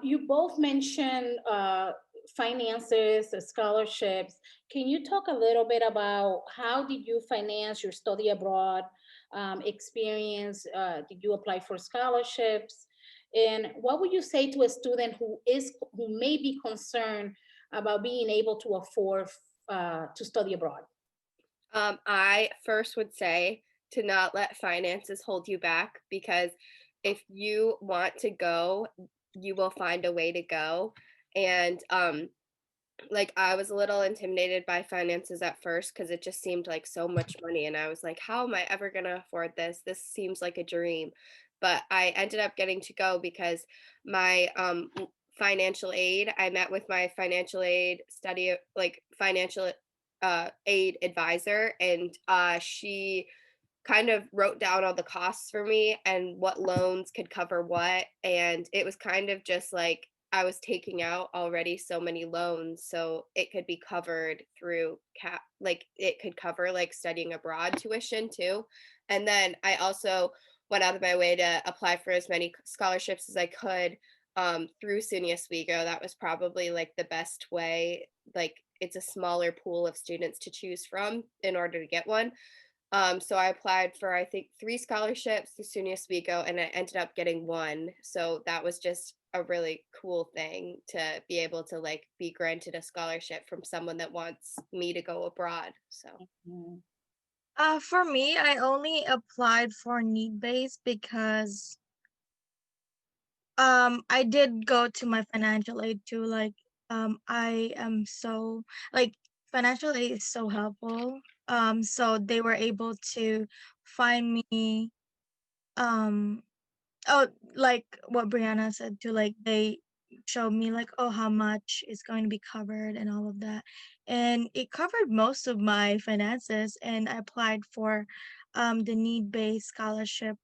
You both mentioned finances, scholarships. Can you talk a little bit about how did you finance your study abroad experience? Did you apply for scholarships? And what would you say to a student who may be concerned about being able to afford to study abroad? I first would say to not let finances hold you back because if you want to go, you will find a way to go. And like I was a little intimidated by finances at first because it just seemed like so much money. And I was like, how am I ever going to afford this? This seems like a dream. But I ended up getting to go because my financial aid, I met with my financial aid study, like financial aid advisor, and she kind of wrote down all the costs for me and what loans could cover what. And it was kind of just like I was taking out already so many loans, so it could be covered through like it could cover like studying abroad tuition too. And then I also went out of my way to apply for as many scholarships as I could through SUNY Oswego. That was probably like the best way. Like it's a smaller pool of students to choose from in order to get one. So I applied for I think 3 scholarships through SUNY Oswego, and I ended up getting 1. So that was just a really cool thing to be able to like be granted a scholarship from someone that wants me to go abroad. So Mhm. For me, I only applied for need based because I did go to my financial aid too. Like I am so like financial aid is so helpful. So they were able to find me um oh, like what Brianna said too, like they showed me like, oh, how much is going to be covered and all of that. And it covered most of my finances, and I applied for the need-based scholarship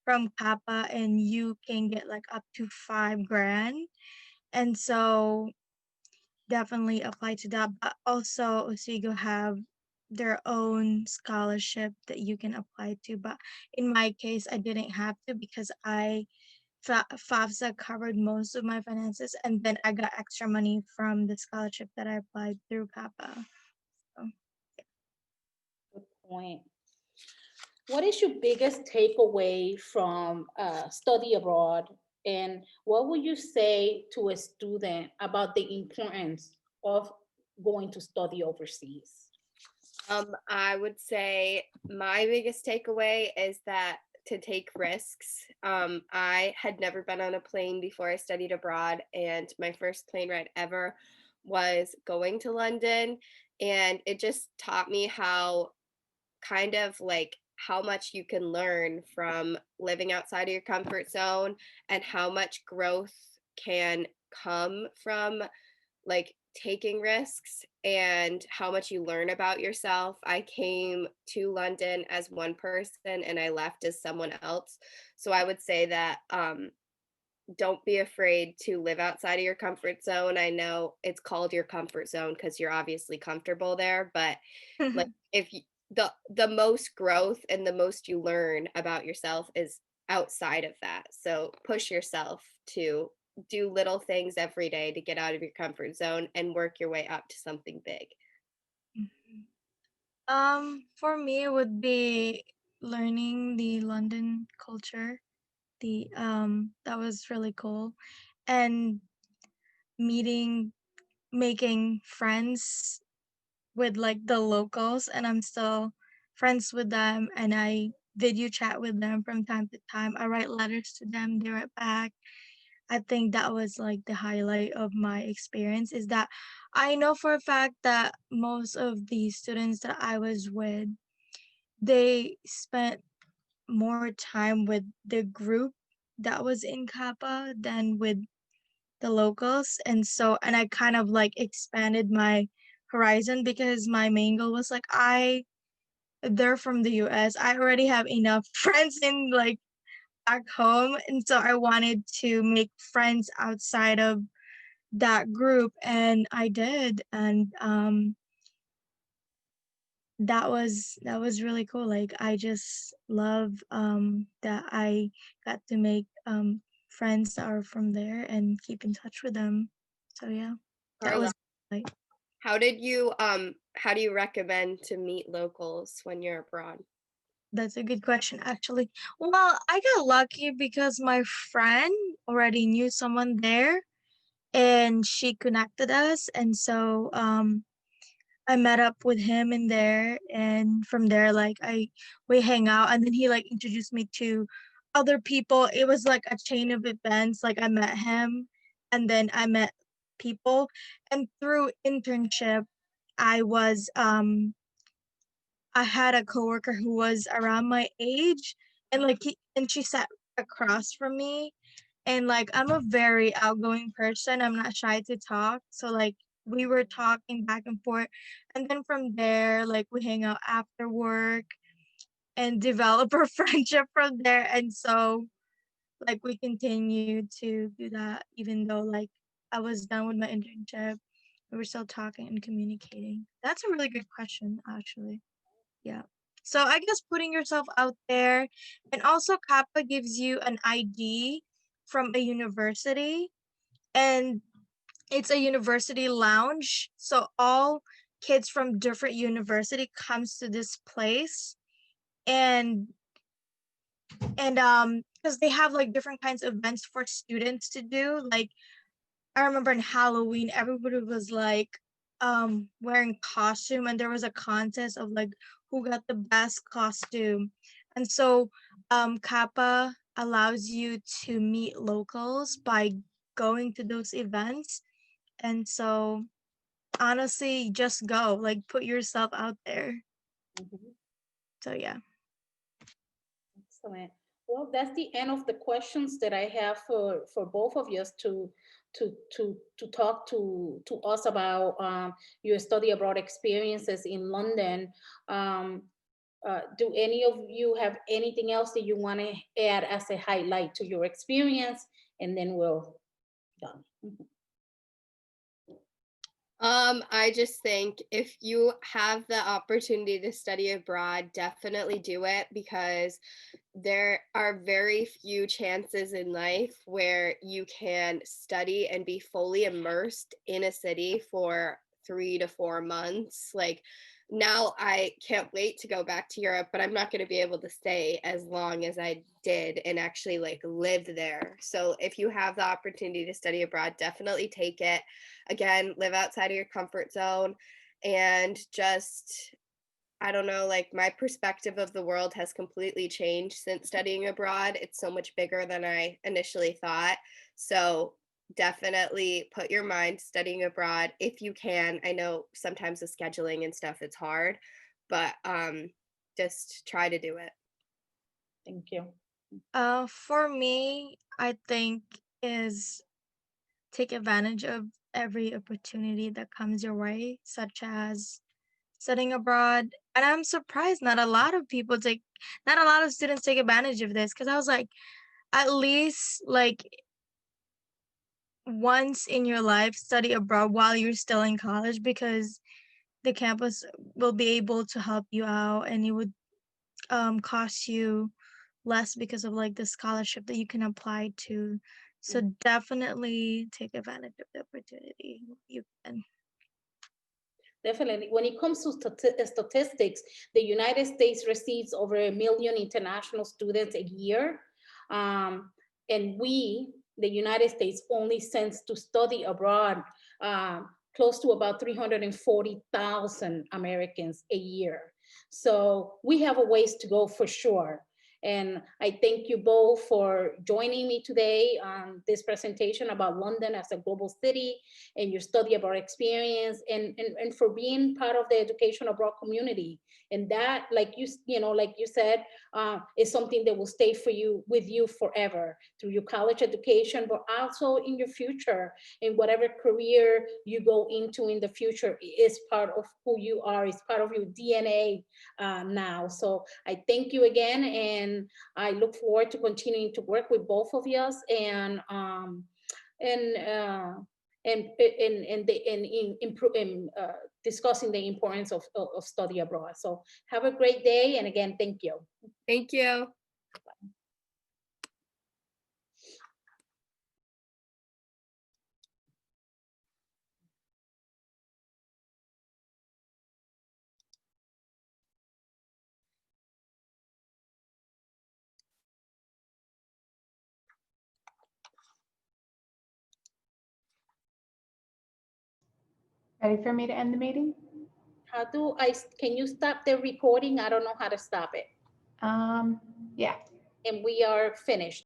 from Kappa, and you can get like up to 5 grand. And so definitely apply to that. But also Oswego have their own scholarship that you can apply to. But in my case, I didn't have to because FAFSA covered most of my finances, and then I got extra money from the scholarship that I applied through Kappa. So, Good point. What is your biggest takeaway from study abroad? And what would you say to a student about the importance of going to study overseas? I would say my biggest takeaway is that to take risks. I had never been on a plane before I studied abroad, and my first plane ride ever was going to London. And it just taught me how kind of like how much you can learn from living outside of your comfort zone and how much growth can come from like taking risks and how much you learn about yourself. I came to London as one person and I left as someone else. So I would say that don't be afraid to live outside of your comfort zone. I know it's called your comfort zone because you're obviously comfortable there, but like if you, the most growth and the most you learn about yourself is outside of that. So push yourself to do little things every day to get out of your comfort zone and work your way up to something big. mhm. For me, it would be learning the London culture. The that was really cool, and meeting, making friends with like the locals, and I'm still friends with them, and I video chat with them from time to time. I write letters to them, they write back. I think that was like the highlight of my experience is that I know for a fact that most of the students that I was with, they spent more time with the group that was in Kappa than with the locals. And so, and I kind of like expanded my horizon because my main goal was like, they're from the US. I already have enough friends in like back home. And so I wanted to make friends outside of that group. And I did. And that was really cool. Like I just love that I got to make friends that are from there and keep in touch with them. So yeah, that Carla, was like how do you recommend to meet locals when you're abroad? that's a good question actually. Well, I got lucky because my friend already knew someone there and she connected us, and so I met up with him in there, and from there, like we hang out, and then he like introduced me to other people. It was like a chain of events. Like I met him, and then I met people, and through internship, I was I had a coworker who was around my age, and and she sat across from me, and like I'm a very outgoing person. I'm not shy to talk. So like we were talking back and forth. And then from there, like we hang out after work and develop a friendship from there. And so like we continue to do that even though like I was done with my internship. We were still talking and communicating. That's a really good question, actually. Yeah. So I guess putting yourself out there, and also Kappa gives you an ID from a university, and it's a university lounge. So all kids from different university comes to this place, and because they have like different kinds of events for students to do. Like I remember in Halloween, everybody was like wearing costume, and there was a contest of like who got the best costume. And so Kappa allows you to meet locals by going to those events. And so honestly, just go, like put yourself out there. Mhm. So yeah. Excellent. Well, that's the end of the questions that I have for both of you to talk to us about your study abroad experiences in London. Um, do any of you have anything else that you want to add as a highlight to your experience? And then we'll done. Mhm. I just think if you have the opportunity to study abroad, definitely do it because there are very few chances in life where you can study and be fully immersed in a city for 3 to 4 months. Like now I can't wait to go back to Europe, but I'm not going to be able to stay as long as I did and actually like live there. So if you have the opportunity to study abroad, definitely take it. Again, live outside of your comfort zone and just I don't know, like my perspective of the world has completely changed since studying abroad. It's so much bigger than I initially thought. So definitely put your mind studying abroad if you can. I know sometimes the scheduling and stuff it's hard, but just try to do it. Thank you. For me, I think is take advantage of every opportunity that comes your way, such as studying abroad. And I'm surprised not a lot of students take advantage of this, because I was like, at least like once in your life, study abroad while you're still in college, because the campus will be able to help you out, and it would cost you less because of like the scholarship that you can apply to. So definitely take advantage of the opportunity you can. Definitely. When it comes to statistics, the United States receives over 1 million international students a year. Um, and we, the United States, only sends to study abroad close to about 340,000 Americans a year. So we have a ways to go for sure. And I thank you both for joining me today on this presentation about London as a global city and your study abroad experience, and for being part of the education abroad community. And that, like like you said, is something that will stay for you with you forever through your college education, but also in your future, in whatever career you go into in the future. Is part of who you are, is part of your DNA now. So I thank you again, and I look forward to continuing to work with both of us, and discussing the importance of study abroad. So have a great day, and again, thank you. Thank you. Ready for me to end the meeting? How do can you stop the recording? I don't know how to stop it. Yeah. And we are finished.